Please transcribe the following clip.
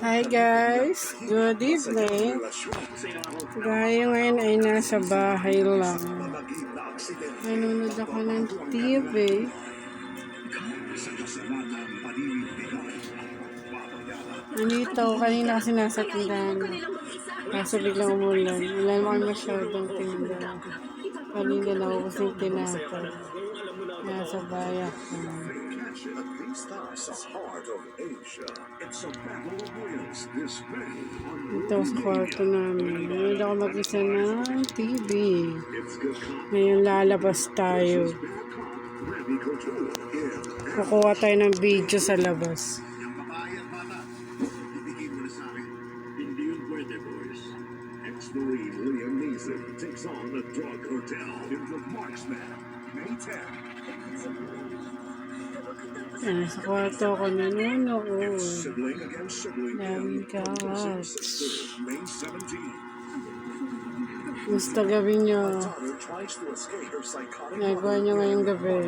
Hi guys, good evening. Tayo ngayon ay nasa bahay lang. Nanonood ako ng TV. Nandito ako kanina kasi nasa tindahan. Kaso biglang umulan. Wala naman masyadong tindahan. Kanina naubos yung tinapay. Nasa bahay ako. Ito sa kwarto namin. Ngayon ako mag-isa ng TV. Ngayon lalabas tayo. Kukuha tayo ng video sa labas. Ex-Marine Liam Neeson takes on the drug cartel in The Marksman, May 10. Sa kwarto ko nanonood. Daming kalat. Gusto gawin nyo. Nagawa nyo ngayong gabi.